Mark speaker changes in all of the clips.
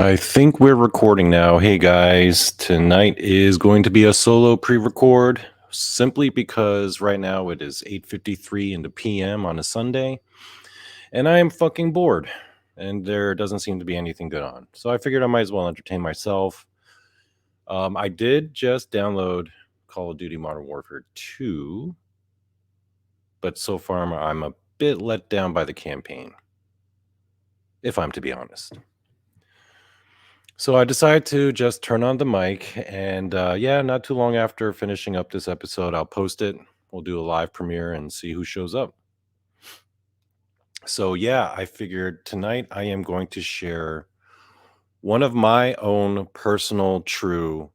Speaker 1: I think we're recording now. Hey guys, tonight is going to be a solo pre-record simply because right now it is 8:53 in the PM on a Sunday and I am fucking bored and there doesn't seem to be anything good on. So I figured I might as well entertain myself. I did just download Call of Duty Modern Warfare 2, but so far I'm a bit let down by the campaign, if I'm to be honest. So I decided to just turn on the mic, and yeah, not too long after finishing up this episode, I'll post it. We'll do a live premiere and see who shows up. So yeah, I figured tonight I am going to share one of my own personal, true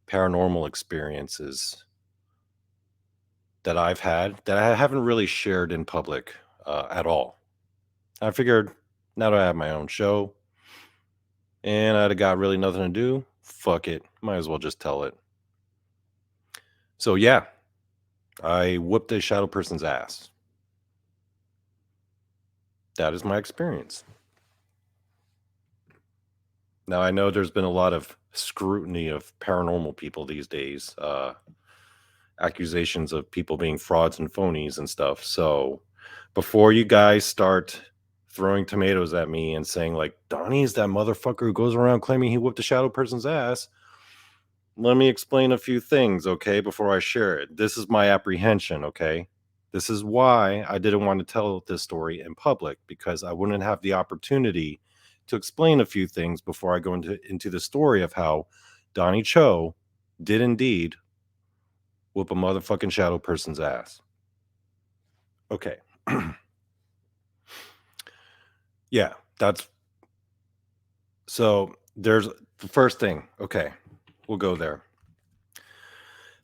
Speaker 1: paranormal experiences that I've had that I haven't really shared in public at all. I figured now that I have my own show and I'd got really nothing to do, fuck it, might as well just tell it. So yeah, I whooped a shadow person's ass. That is my experience. Now, I know there's been a lot of scrutiny of paranormal people these days, accusations of people being frauds and phonies and stuff. So before you guys start throwing tomatoes at me and saying, like, Donnie's that motherfucker who goes around claiming he whooped a shadow person's ass, let me explain a few things, okay, before I share it. This is my apprehension, okay? This is why I didn't want to tell this story in public, because I wouldn't have the opportunity to explain a few things before I go into the story of how Donny Cho did indeed whoop a motherfucking shadow person's ass. Okay. Yeah, that's so there's the first thing. Okay, we'll go there.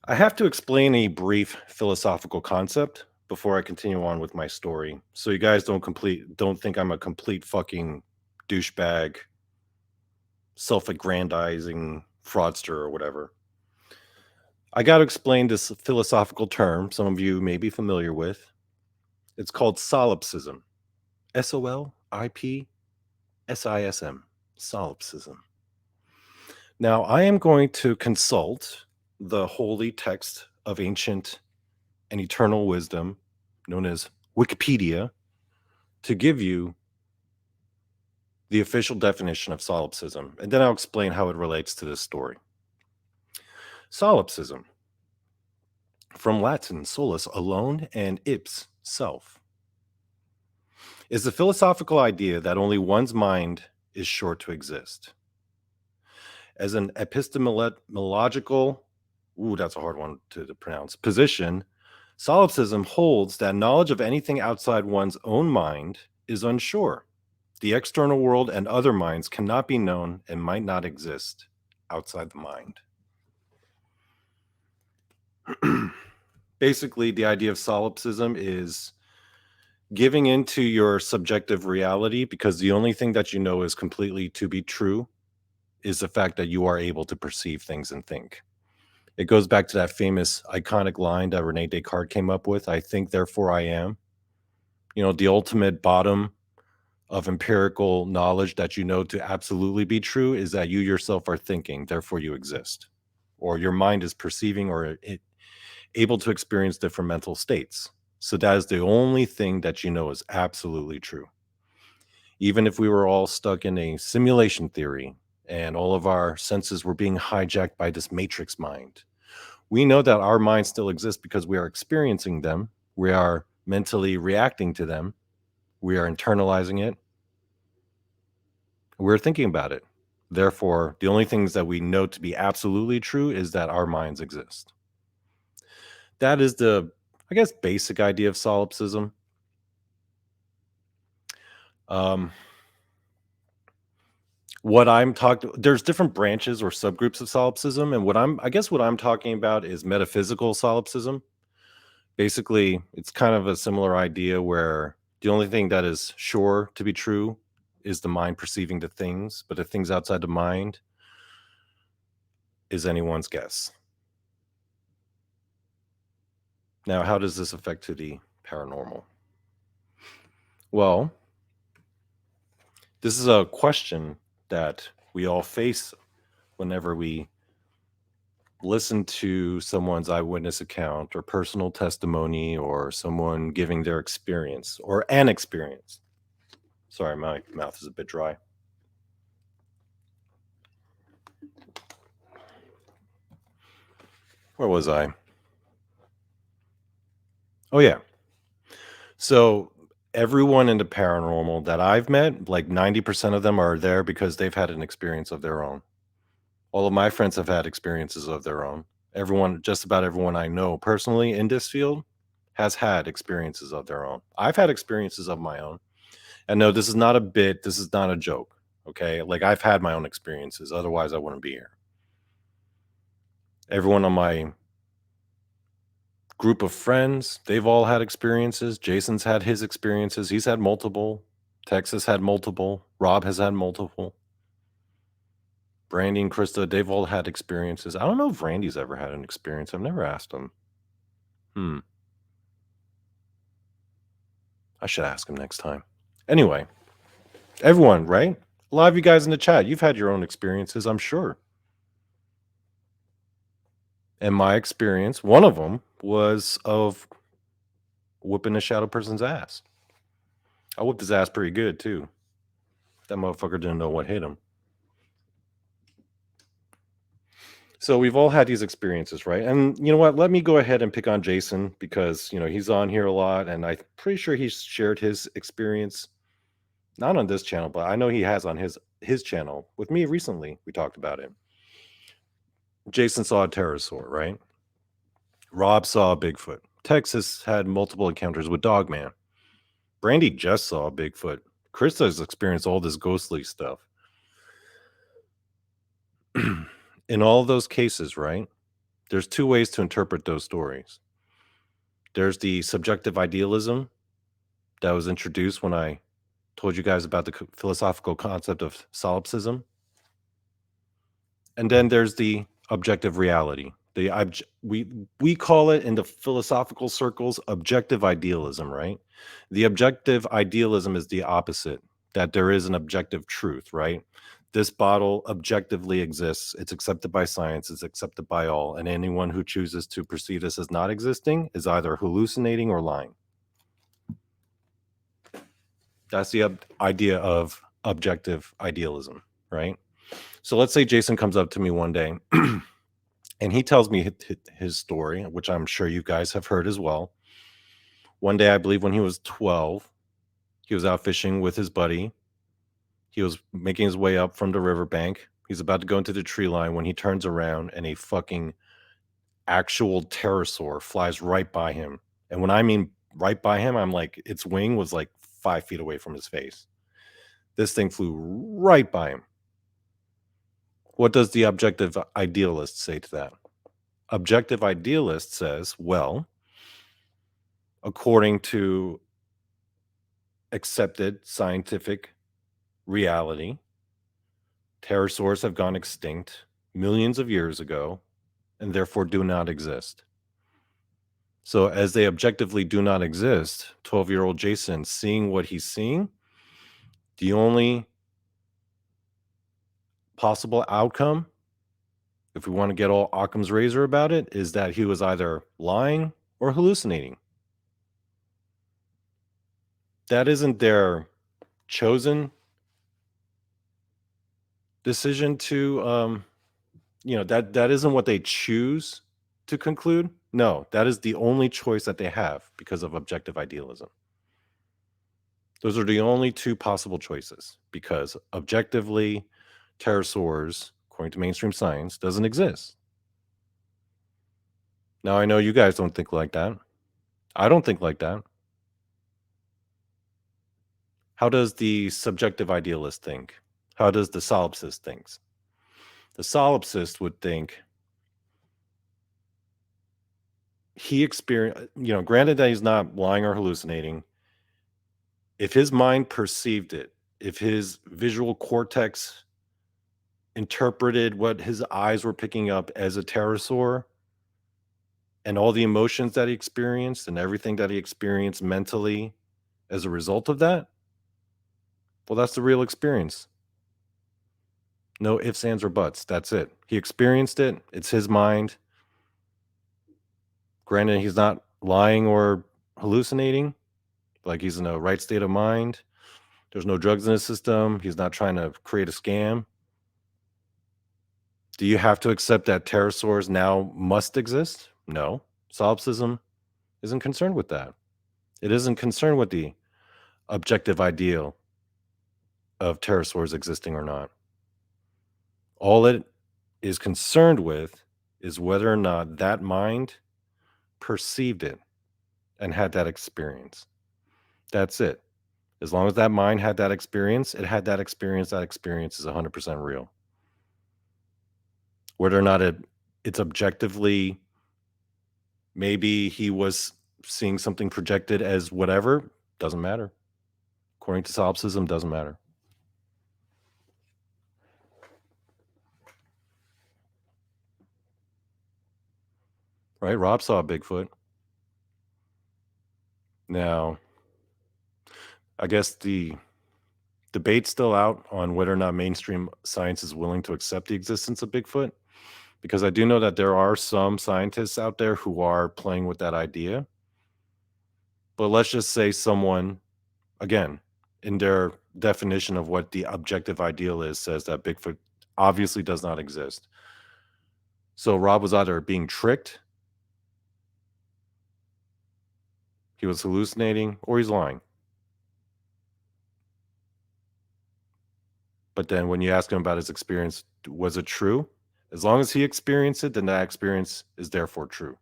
Speaker 1: I have to explain a brief philosophical concept before I continue on with my story, so you guys don't think I'm a complete fucking douchebag, self-aggrandizing fraudster or whatever. I got to explain this philosophical term some of you may be familiar with. It's called solipsism. Solipsism. Solipsism. Now, I am going to consult the holy text of ancient and eternal wisdom, known as Wikipedia, to give you the official definition of solipsism, and then I'll explain how it relates to this story. Solipsism, from Latin solus, alone, and ips, self, is the philosophical idea that only one's mind is sure to exist. As an epistemological, that's a hard one to pronounce, position, solipsism holds that knowledge of anything outside one's own mind is unsure. The external world and other minds cannot be known and might not exist outside the mind. Basically, the idea of solipsism is giving into your subjective reality because the only thing that you know is completely to be true is the fact that you are able to perceive things and think. It goes back to that famous iconic line that Rene Descartes came up with, I think, therefore I am. You know, the ultimate bottom of empirical knowledge that you know to absolutely be true is that you yourself are thinking, therefore you exist. Or your mind is perceiving or able to experience different mental states. So that is the only thing that you know is absolutely true. Even if we were all stuck in a simulation theory and all of our senses were being hijacked by this matrix mind, we know that our minds still exist because we are experiencing them. We are mentally reacting to them. We are internalizing it. We're thinking about it. Therefore, the only things that we know to be absolutely true is that our minds exist. That is the, I guess, basic idea of solipsism. Um, what I'm talking, there's different branches or subgroups of solipsism, and what I'm talking about is metaphysical solipsism. Basically, it's kind of a similar idea where the only thing that is sure to be true is the mind perceiving the things, but the things outside the mind is anyone's guess. Now, how does this affect to the paranormal? Well, this is a question that we all face whenever we listen to someone's eyewitness account or personal testimony or someone giving their experience or an experience. Sorry, my mouth is a bit dry. Where was I? Oh, yeah. So, everyone in the paranormal that I've met, like 90% of them are there because they've had an experience of their own. All of my friends have had experiences of their own. Everyone, just about everyone I know personally in this field, has had experiences of their own. I've had experiences of my own. And no, this is not a bit, this is not a joke. Okay. Like I've had my own experiences. Otherwise, I wouldn't be here. Everyone on my group of friends, they've all had experiences. Jason's had his experiences. He's had multiple. Texas had multiple. Rob has had multiple. Brandy and Krista, they've all had experiences. I don't know if Randy's ever had an experience. I've never asked him. I should ask him next time. Anyway, everyone, right? A lot of you guys in the chat, you've had your own experiences, I'm sure. And my experience, one of them was of whooping a shadow person's ass. I whooped his ass pretty good, too. That motherfucker didn't know what hit him. So we've all had these experiences, right? And you know what? Let me go ahead and pick on Jason because, he's on here a lot and I'm pretty sure he's shared his experience. Not on this channel, but I know he has on his channel with me recently. We talked about it. Jason saw a pterosaur, right? Rob saw a Bigfoot. Texas had multiple encounters with Dogman. Brandy just saw a Bigfoot. Krista's experienced all this ghostly stuff. In all of those cases, right? There's two ways to interpret those stories. There's the subjective idealism that was introduced when I told you guys about the philosophical concept of solipsism. And then there's the objective reality. We call it in the philosophical circles objective idealism, right? The objective idealism is the opposite, that there is an objective truth, right? This bottle objectively exists. It's accepted by science. It's accepted by all. And anyone who chooses to perceive this as not existing is either hallucinating or lying. That's the idea of objective idealism, right? So let's say Jason comes up to me one day and he tells me his story, which I'm sure you guys have heard as well. One day, I believe when he was 12, he was out fishing with his buddy. He was making his way up from the riverbank. He's about to go into the tree line when he turns around and a fucking actual pterosaur flies right by him. And when I mean right by him, I'm like, its wing was like 5 feet away from his face. This thing flew right by him. What does the objective idealist say to that? Objective idealist says, well, according to accepted scientific reality, pterosaurs have gone extinct millions of years ago and therefore do not exist. So, as they objectively do not exist, 12-year-old Jason seeing what he's seeing, the only possible outcome, if we want to get all Occam's razor about it, is that he was either lying or hallucinating. That isn't their chosen decision to that isn't what they choose to conclude. No, that is the only choice that they have because of objective idealism. Those are the only two possible choices because objectively pterosaurs, according to mainstream science, doesn't exist. Now I know you guys don't think like that. I don't think like that. How does the subjective idealist think? How does the solipsist think? The solipsist would think he experienced, granted that he's not lying or hallucinating, if his mind perceived it, if his visual cortex interpreted what his eyes were picking up as a pterosaur and all the emotions that he experienced and everything that he experienced mentally as a result of that, well, that's the real experience. No ifs, ands, or buts. That's it. He experienced it. It's his mind. Granted, he's not lying or hallucinating. Like he's in a right state of mind. There's no drugs in his system. He's not trying to create a scam. Do you have to accept that pterosaurs now must exist? No. Solipsism isn't concerned with that. It isn't concerned with the objective ideal of pterosaurs existing or not. All it is concerned with is whether or not that mind perceived it and had that experience. That's it. As long as that mind had that experience, it had that experience is 100% real. Whether or not it's objectively, maybe he was seeing something projected as whatever, doesn't matter. According to solipsism, doesn't matter. Right? Rob saw a Bigfoot. Now, I guess the debate's still out on whether or not mainstream science is willing to accept the existence of Bigfoot, because I do know that there are some scientists out there who are playing with that idea. But let's just say someone, again, in their definition of what the objective ideal is, says that Bigfoot obviously does not exist. So Rob was either being tricked, he was hallucinating, or he's lying. But then when you ask him about his experience, was it true? As long as he experienced it, then that experience is therefore true.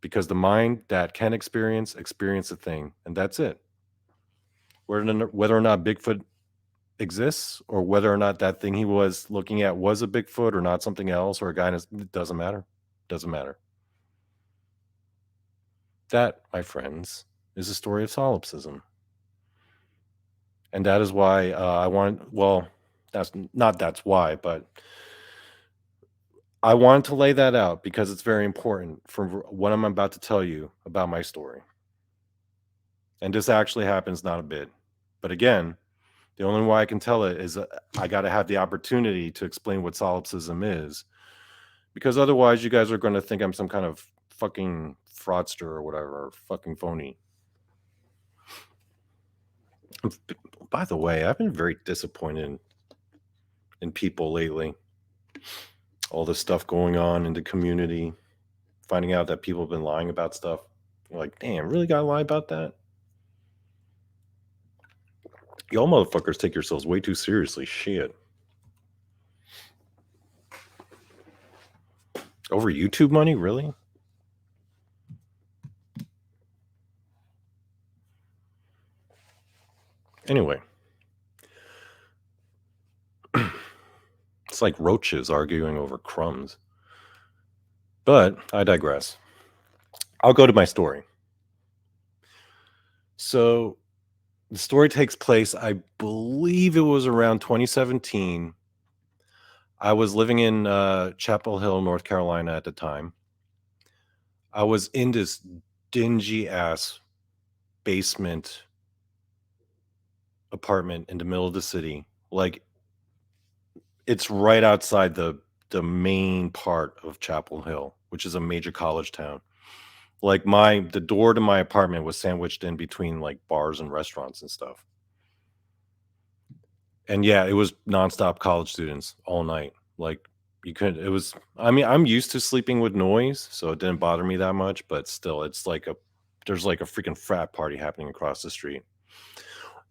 Speaker 1: Because the mind that can experience a thing, and that's it. Whether or not Bigfoot exists, or whether or not that thing he was looking at was a Bigfoot or not something else, or a guy, it doesn't matter. Doesn't matter. That, my friends, is the story of solipsism. And that is why I want, well, that's why, but I wanted to lay that out because it's very important for what I'm about to tell you about my story. And this actually happens not a bit. But again, the only way I can tell it is I got to have the opportunity to explain what solipsism is. Because otherwise, you guys are going to think I'm some kind of fucking fraudster or whatever, or fucking phony. By the way, I've been very disappointed in people lately. All this stuff going on in the community, finding out that people have been lying about stuff. You're like, damn, really gotta lie about that? Y'all motherfuckers take yourselves way too seriously. Shit. Over YouTube money? Really? Anyway. It's like roaches arguing over crumbs. But I digress. I'll go to my story. So the story takes place, I believe it was around 2017. I was living in Chapel Hill, North Carolina at the time. I was in this dingy ass basement apartment in the middle of the city. Like, it's right outside the main part of Chapel Hill, which is a major college town. Like, the door to my apartment was sandwiched in between like bars and restaurants and stuff. And yeah, it was nonstop college students all night. Like, you couldn't, it was, I mean, I'm used to sleeping with noise, so it didn't bother me that much, but still, there's like a freaking frat party happening across the street.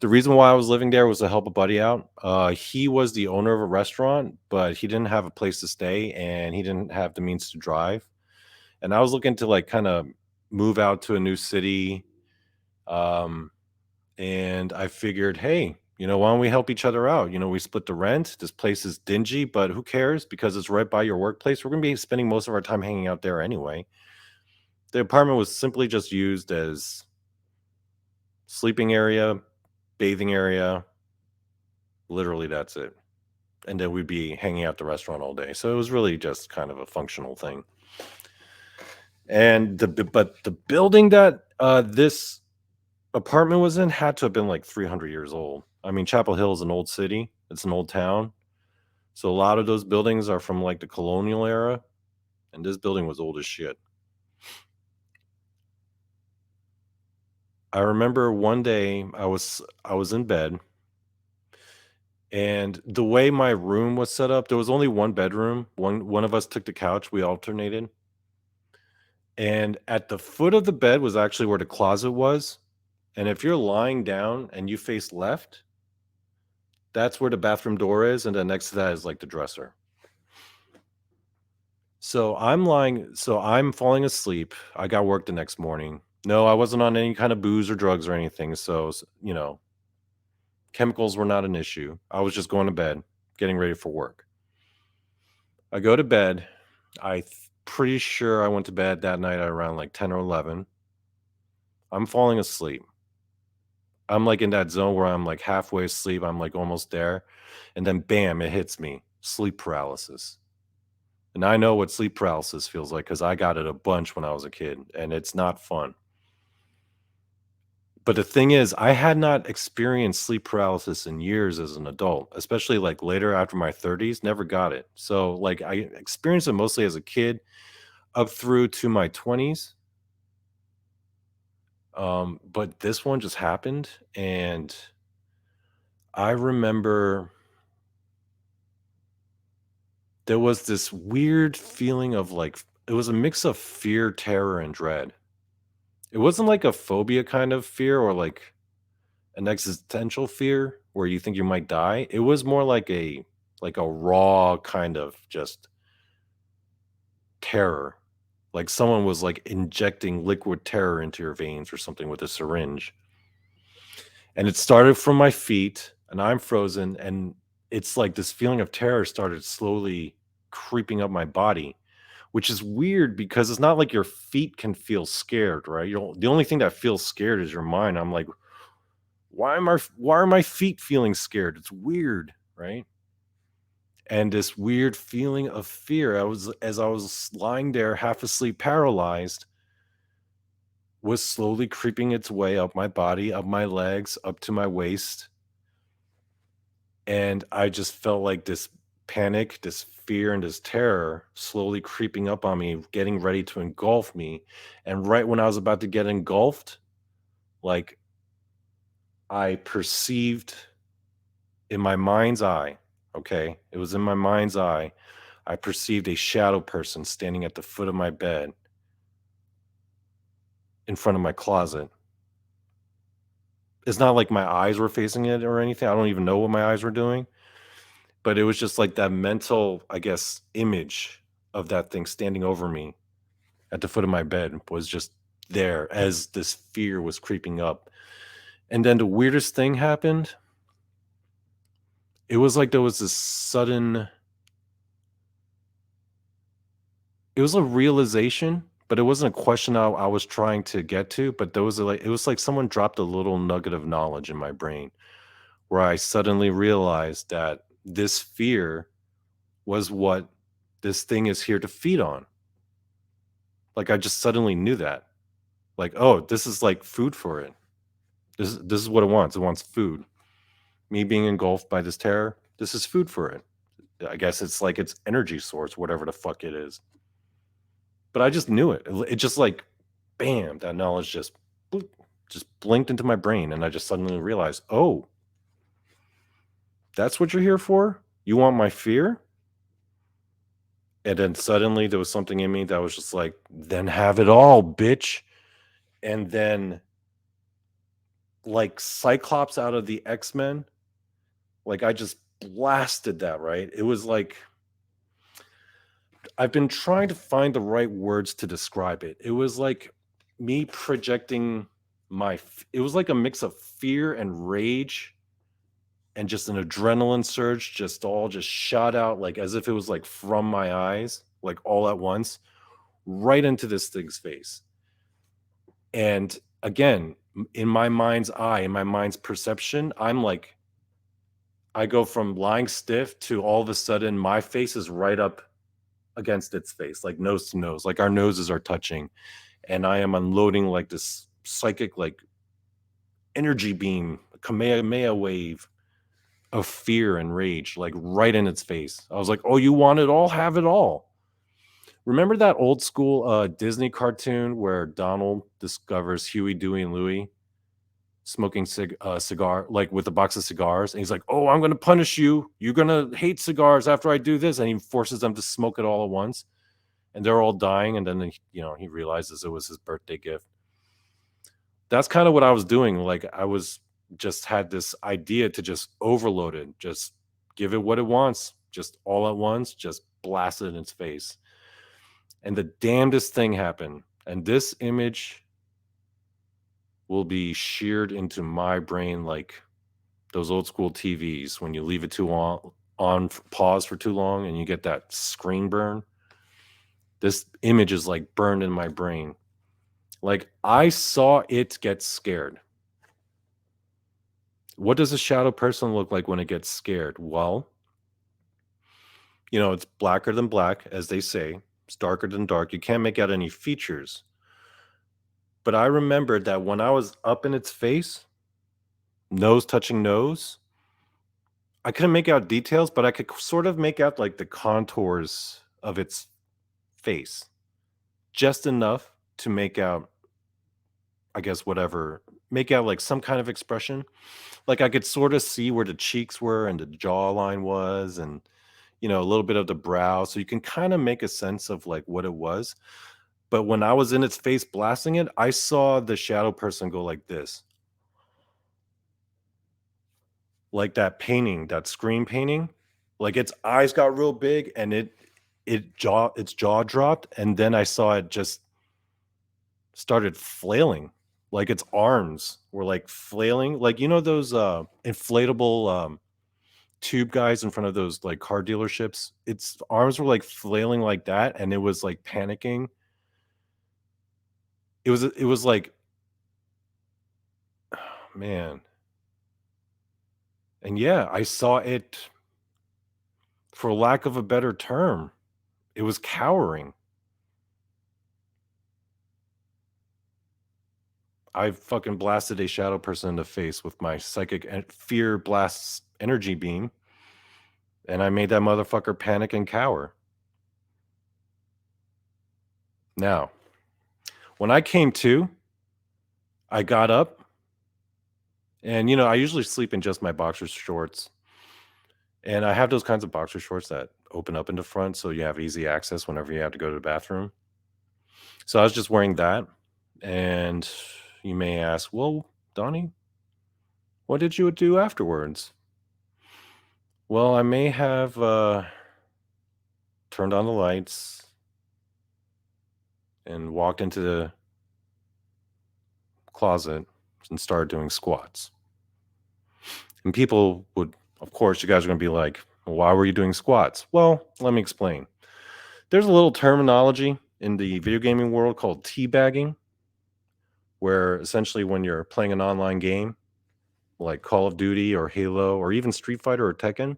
Speaker 1: The reason why I was living there was to help a buddy out. He was the owner of a restaurant, but he didn't have a place to stay and he didn't have the means to drive. And I was looking to like kind of move out to a new city. And I figured, hey, why don't we help each other out? We split the rent. This place is dingy, but who cares? Because it's right by your workplace. We're going to be spending most of our time hanging out there anyway. The apartment was simply just used as sleeping area, bathing area. Literally, that's it. And then we'd be hanging out the restaurant all day. So it was really just kind of a functional thing. And but the building that this apartment was in had to have been like 300 years old. I mean, Chapel Hill is an old city. It's an old town. So a lot of those buildings are from like the colonial era, and this building was old as shit. I remember one day I was in bed, and the way my room was set up, there was only one bedroom. One of us took the couch, we alternated. And at the foot of the bed was actually where the closet was. And if you're lying down and you face left, that's where the bathroom door is, and then next to that is like the dresser. So I'm falling asleep. I got work the next morning. No, I wasn't on any kind of booze or drugs or anything. So, chemicals were not an issue. I was just going to bed, getting ready for work. I go to bed. Pretty sure I went to bed that night at around like 10 or 11. I'm falling asleep. I'm like in that zone where I'm like halfway asleep. I'm like almost there. And then bam, it hits me. Sleep paralysis. And I know what sleep paralysis feels like because I got it a bunch when I was a kid, and it's not fun. But the thing is, I had not experienced sleep paralysis in years as an adult, especially like later after my 30s, never got it. So, like, I experienced it mostly as a kid up through to my 20s. But this one just happened, and I remember there was this weird feeling of like, it was a mix of fear, terror, and dread. It wasn't like a phobia kind of fear or like an existential fear where you think you might die. It was more like a raw kind of just terror. Like someone was like injecting liquid terror into your veins or something with a syringe. And it started from my feet and I'm frozen, and it's like this feeling of terror started slowly creeping up my body, which is weird because it's not like your feet can feel scared, right? The only thing that feels scared is your mind. I'm like, why are my feet feeling scared? It's weird, right? And this weird feeling of fear, as I was lying there half asleep, paralyzed, was slowly creeping its way up my body, up my legs, up to my waist. And I just felt like this panic, this fear, and this terror slowly creeping up on me, getting ready to engulf me. And right when I was about to get engulfed, like I perceived in my mind's eye, okay? It was in my mind's eye. I perceived a shadow person standing at the foot of my bed in front of my closet. It's not like my eyes were facing it or anything. I don't even know what my eyes were doing, but it was just like that mental, I guess, image of that thing standing over me at the foot of my bed was just there as this fear was creeping up. And then the weirdest thing happened. It was like there was this sudden, it was a realization, but it wasn't a question I was trying to get to, but there was it was like someone dropped a little nugget of knowledge in my brain where I suddenly realized that this fear was what this thing is here to feed on. Like I just suddenly knew that. Like, oh, this is like food for it. This is what it wants. It wants food. Me being engulfed by this terror, this is food for it. I guess it's like its energy source, whatever the fuck it is. But I just knew it. It just like, bam, that knowledge just bloop, just blinked into my brain, and I just suddenly realized, oh, that's what you're here for? You want my fear? And then suddenly there was something in me that was just like, then have it all, bitch. And then like Cyclops out of the X-Men, like I just blasted that, right? It was like I've been trying to find the right words to describe it. It was like me projecting it was like a mix of fear and rage and just an adrenaline surge just all just shot out like as if it was like from my eyes, like all at once, right into this thing's face. And again, in my mind's eye, in my mind's perception, I'm like, I go from lying stiff to all of a sudden my face is right up against its face, like nose to nose, like our noses are touching. And I am unloading like this psychic, like energy beam, Kamehameha wave of fear and rage, like right in its face. I was like, "Oh, you want it all? Have it all." Remember that old school Disney cartoon where Donald discovers Huey, Dewey, and Louie smoking cigar, like with a box of cigars, and he's like, "Oh, I'm gonna punish you. You're gonna hate cigars after I do this," and he forces them to smoke it all at once, and they're all dying, and then he realizes it was his birthday gift. That's kind of what I was doing. Like I was just had this idea to just overload it, just give it what it wants, just all at once, just blast it in its face. And the damnedest thing happened. And this image will be sheared into my brain like those old school TVs when you leave it too long on pause for too long and you get that screen burn. This image is like burned in my brain. Like I saw it get scared. What does a shadow person look like when it gets scared? Well, it's blacker than black, as they say. It's darker than dark. You can't make out any features. But I remembered that when I was up in its face, nose touching nose, I couldn't make out details, but I could sort of make out like the contours of its face. Just enough to make out, I guess, whatever, make out like some kind of expression. Like I could sort of see where the cheeks were and the jawline was and a little bit of the brow. So you can kind of make a sense of like what it was. But when I was in its face blasting it, I saw the shadow person go like this. Like that painting, that screen painting. Like its eyes got real big and its jaw dropped, and then I saw it just started flailing. Like its arms were like flailing. Like those inflatable tube guys in front of those like car dealerships. Its arms were like flailing like that, and it was like panicking. It was like, man. And yeah, I saw it, for lack of a better term, it was cowering. I fucking blasted a shadow person in the face with my psychic fear blasts energy beam, and I made that motherfucker panic and cower. Now, when I came to, I got up, and I usually sleep in just my boxer shorts, and I have those kinds of boxer shorts that open up in the front, so you have easy access whenever you have to go to the bathroom. So I was just wearing that, and you may ask, "Well, Donnie, what did you do afterwards?" Well, I may have turned on the lights and walked into the closet and started doing squats. And people would, of course, you guys are going to be like, "Well, why were you doing squats?" Well, let me explain. There's a little terminology in the video gaming world called teabagging, where essentially when you're playing an online game like Call of Duty or Halo or even Street Fighter or Tekken,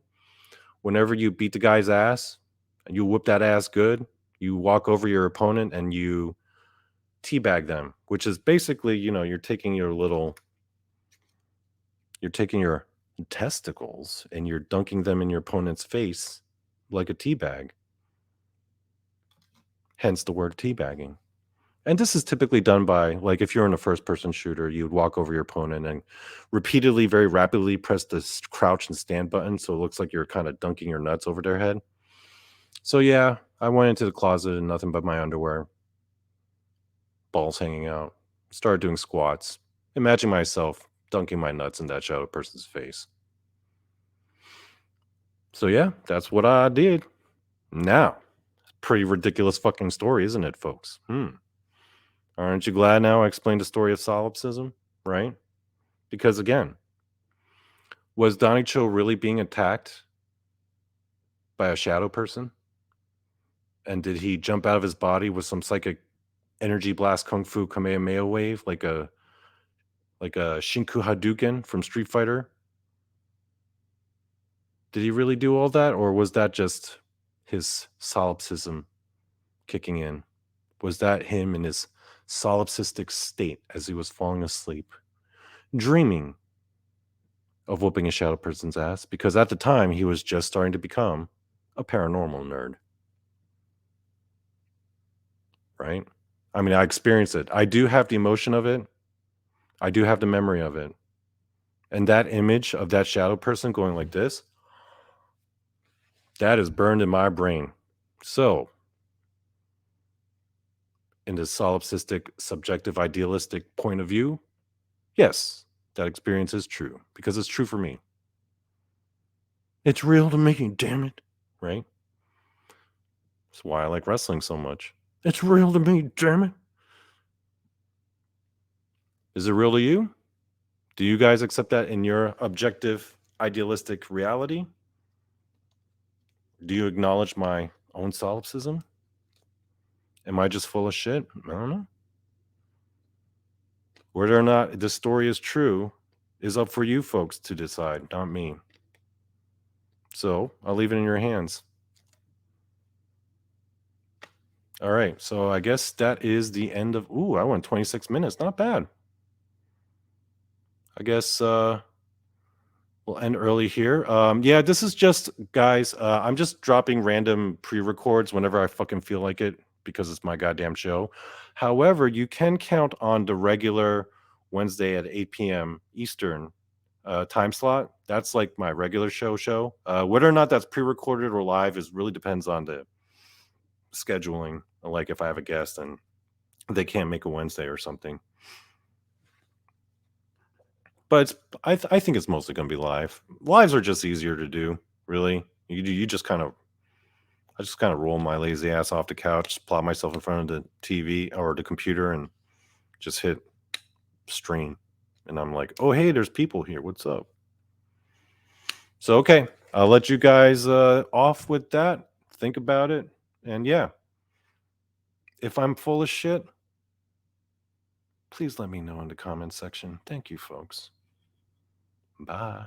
Speaker 1: whenever you beat the guy's ass and you whip that ass good, you walk over your opponent and you teabag them, which is basically, you're taking your testicles and you're dunking them in your opponent's face like a teabag. Hence the word teabagging. And this is typically done by, like, if you're in a first person shooter, you would walk over your opponent and repeatedly, very rapidly press the crouch and stand button. So it looks like you're kind of dunking your nuts over their head. So yeah, I went into the closet in nothing but my underwear, balls hanging out, started doing squats. Imagine myself dunking my nuts in that shadow person's face. So yeah, that's what I did. Now, pretty ridiculous fucking story, isn't it, folks? Aren't you glad now I explained the story of solipsism, right? Because again, was Donny Cho really being attacked by a shadow person? And did he jump out of his body with some psychic energy blast kung fu kamehameha wave like a Shinku Hadouken from Street Fighter? Did he really do all that, or was that just his solipsism kicking in? Was that him in his solipsistic state as he was falling asleep, dreaming of whooping a shadow person's ass because at the time he was just starting to become a paranormal nerd, right? I mean, I experienced it. I do have the emotion of it. I do have the memory of it. And that image of that shadow person going like this, that is burned in my brain. So, in the solipsistic, subjective, idealistic point of view, yes, that experience is true because it's true for me. It's real to me, damn it. Right? That's why I like wrestling so much. It's real to me, damn it. Is it real to you? Do you guys accept that in your objective, idealistic reality? Do you acknowledge my own solipsism? Am I just full of shit? I don't know. Whether or not this story is true is up for you folks to decide, not me. So I'll leave it in your hands. All right. So I guess that is the end of. Ooh, I went 26 minutes. Not bad. I guess we'll end early here. Yeah, this is just, guys, I'm just dropping random pre records whenever I fucking feel like it because it's my goddamn show. However, you can count on the regular Wednesday at 8 p.m. Eastern time slot. That's like my regular show. Whether or not that's pre recorded or live is really depends on the scheduling. Like if I have a guest and they can't make a Wednesday or something. But I think it's mostly going to be live. Lives are just easier to do, really. You just kind of I just kind of roll my lazy ass off the couch, plop myself in front of the TV or the computer, and just hit stream. And I'm like, oh hey, there's people here. What's up? So okay, I'll let you guys off with that. Think about it, and yeah, if I'm full of shit, please let me know in the comment section. Thank you, folks. Bye.